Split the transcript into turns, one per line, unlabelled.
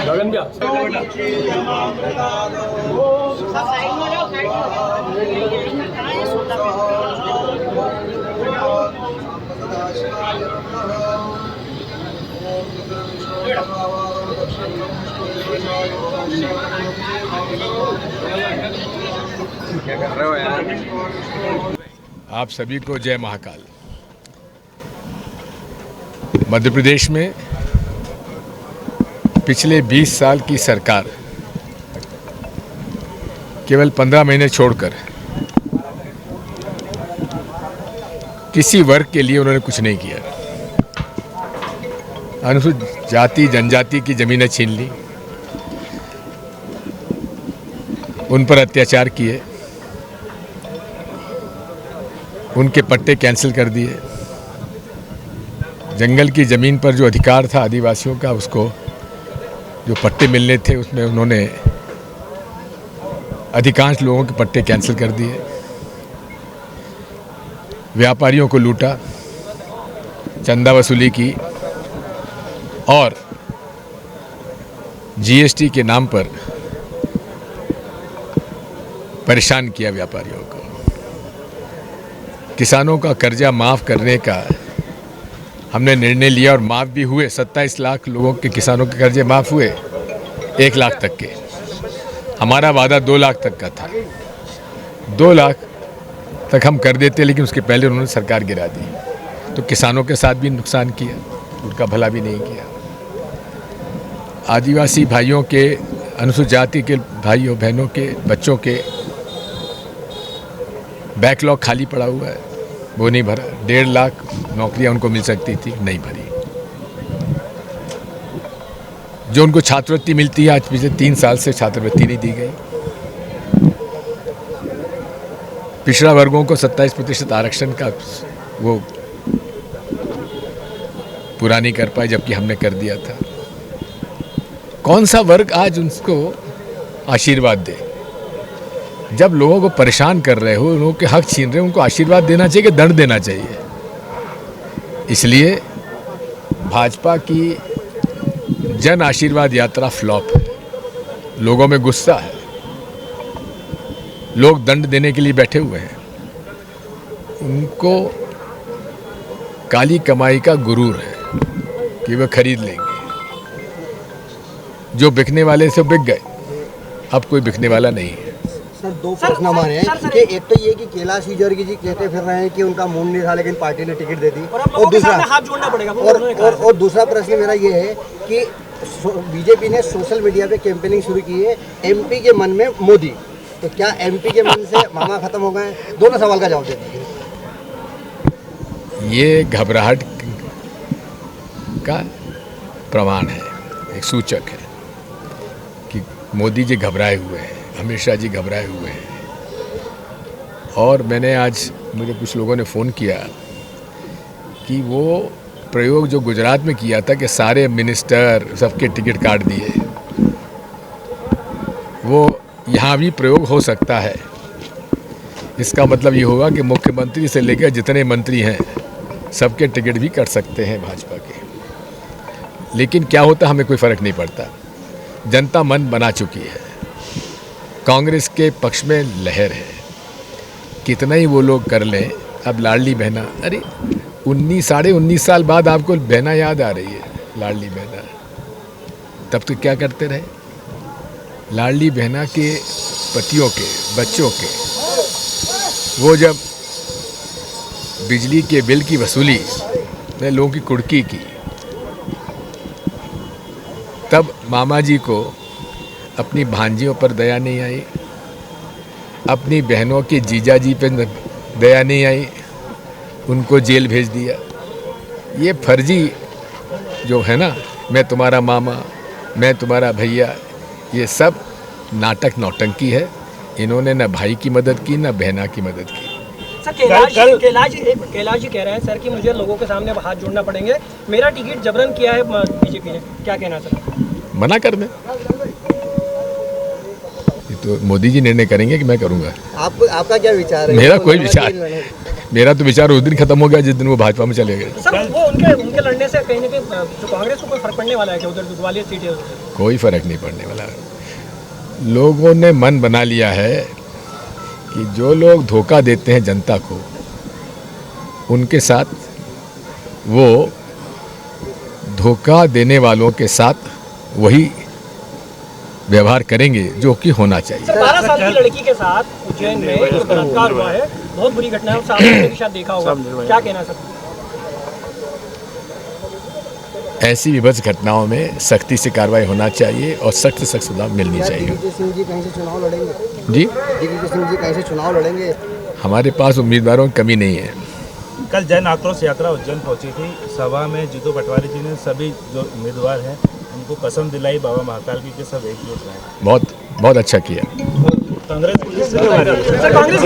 गगन भैया
क्या कर रहे हो यार?
आप सभी को जय महाकाल। मध्य प्रदेश में पिछले 20 साल की सरकार केवल 15 महीने छोड़कर किसी वर्ग के लिए उन्होंने कुछ नहीं किया। अनुसूचित जाति जनजाति की जमीनें छीन ली, उन पर अत्याचार किए, उनके पट्टे कैंसिल कर दिए। जंगल की ज़मीन पर जो अधिकार था आदिवासियों का, उसको जो पट्टे मिलने थे उसमें उन्होंने अधिकांश लोगों के पट्टे कैंसिल कर दिए। व्यापारियों को लूटा, चंदा वसूली की और जीएसटी के नाम पर परेशान किया व्यापारियों को। किसानों का कर्जा माफ़ करने का हमने निर्णय लिया और माफ़ भी हुए। 27 लाख लोगों के किसानों के कर्जे माफ़ हुए, 1 लाख तक के। हमारा वादा 2 लाख तक का था। 2 लाख तक हम कर देते, लेकिन उसके पहले उन्होंने सरकार गिरा दी। तो किसानों के साथ भी नुकसान किया, उनका भला भी नहीं किया। आदिवासी भाइयों के, अनुसूचित जाति के भाइयों बहनों के बच्चों के बैकलॉग खाली पड़ा हुआ है, वो नहीं भरा। 1.5 लाख नौकरियां उनको मिल सकती थी, नहीं भरी। जो उनको छात्रवृत्ति मिलती है, आज पिछले 3 साल से छात्रवृत्ति नहीं दी गई। पिछड़ा वर्गों को 27% आरक्षण का वो पूरा नहीं कर पाए, जबकि हमने कर दिया था। कौन सा वर्ग आज उनको आशीर्वाद दे? जब लोगों को परेशान कर रहे हो, लोगों के हक छीन रहे हो, उनको आशीर्वाद देना चाहिए कि दंड देना चाहिए? इसलिए भाजपा की जन आशीर्वाद यात्रा फ्लॉप है। लोगों में गुस्सा है, लोग दंड देने के लिए बैठे हुए हैं। उनको काली कमाई का गुरूर है कि वह खरीद लेंगे। जो बिकने वाले से बिक गए, अब कोई बिकने वाला नहीं है।
सर, 2 प्रश्न हमारे हैं कि एक तो ये कि कैलाश विजयवर्गीय जी कहते फिर रहे हैं कि उनका मूड नहीं था, लेकिन पार्टी ने टिकट दे दी। और दूसरा हाथ जोड़ना पड़ेगा। और दूसरा प्रश्न मेरा ये है कि बीजेपी ने सोशल मीडिया पे कैंपेनिंग शुरू की है, एमपी के मन में मोदी, तो क्या एमपी के मन से मामा खत्म हो गए? दोनों सवाल का जवाब दे दीजिए।
ये घबराहट का प्रमाण है, एक सूचक है कि मोदी जी घबराए हुए हैं, अमित शाह जी घबराए हुए हैं। और मैंने आज, मुझे कुछ लोगों ने फ़ोन किया कि वो प्रयोग जो गुजरात में किया था कि सारे मिनिस्टर सबके टिकट काट दिए, वो यहाँ भी प्रयोग हो सकता है। इसका मतलब ये होगा कि मुख्यमंत्री से लेकर जितने मंत्री हैं सबके टिकट भी कट सकते हैं भाजपा के। लेकिन क्या होता, हमें कोई फ़र्क नहीं पड़ता। जनता मन बना चुकी है, कांग्रेस के पक्ष में लहर है। कितना ही वो लोग कर लें, अब लाडली बहना, अरे 19-19.5 साल बाद आपको बहना याद आ रही है, लाडली बहना। तब तो क्या करते रहे? लाडली बहना के पतियों के, बच्चों के, वो जब बिजली के बिल की वसूली ने लोगों की कुड़की की, तब मामा जी को अपनी भांजियों पर दया नहीं आई, अपनी बहनों के जीजा जी पर दया नहीं आई, उनको जेल भेज दिया। ये फर्जी जो है ना, मैं तुम्हारा मामा, मैं तुम्हारा भैया, ये सब नाटक नौटंकी है। इन्होंने न भाई की मदद की, न बहना की मदद की।
सर, कैलाश जी कह रहे हैं सर कि मुझे लोगों के सामने हाथ जोड़ना पड़ेंगे, मेरा टिकट जबरन किया है बीजेपी ने, क्या कहना है सर?
मना कर दें, ये तो मोदी जी निर्णय करेंगे कि मैं करूंगा।
आपका क्या विचार है?
मेरा कोई विचार मेरा तो विचार उस दिन खत्म हो गया जिस दिन वो भाजपा में चले गए।
सर वो उनके लड़ने से कहीं ना कहीं जो कांग्रेस को कोई फर्क पड़ने वाला है कि उधर जो ग्वालियर सीट है उधर?
कोई फर्क नहीं पड़ने वाला। लोगों ने मन बना लिया है कि जो लोग धोखा देते हैं जनता को, उनके साथ वो धोखा देने वालों के साथ वही व्यवहार करेंगे जो कि होना चाहिए।
सर 12 साल की लड़की के साथ उज्जैन में जो बलात्कार हुआ है, बहुत बुरी घटना है, और सामने से भी शायद देखा होगा, क्या कहना है सर?
ऐसी विभत्स घटनाओं में सख्ती से कार्रवाई होना चाहिए और सख्त से सख्त सजा मिलनी चाहिए।
दिग्विजय सिंह जी कहीं से चुनाव लड़ेंगे?
जी,
दिग्विजय सिंह जी कहीं से चुनाव लड़ेंगे?
हमारे पास उम्मीदवारों की कमी नहीं है।
कल जन आक्रोश यात्रा उज्जैन पहुंची थी। सभा में जीतू पटवारी जी ने सभी जो उम्मीदवार हैं उनको कसम दिलाई बाबा महाकाल की कि सब एकजुट रहें।
बहुत बहुत अच्छा किया।
कांग्रेस
सर कांग्रेस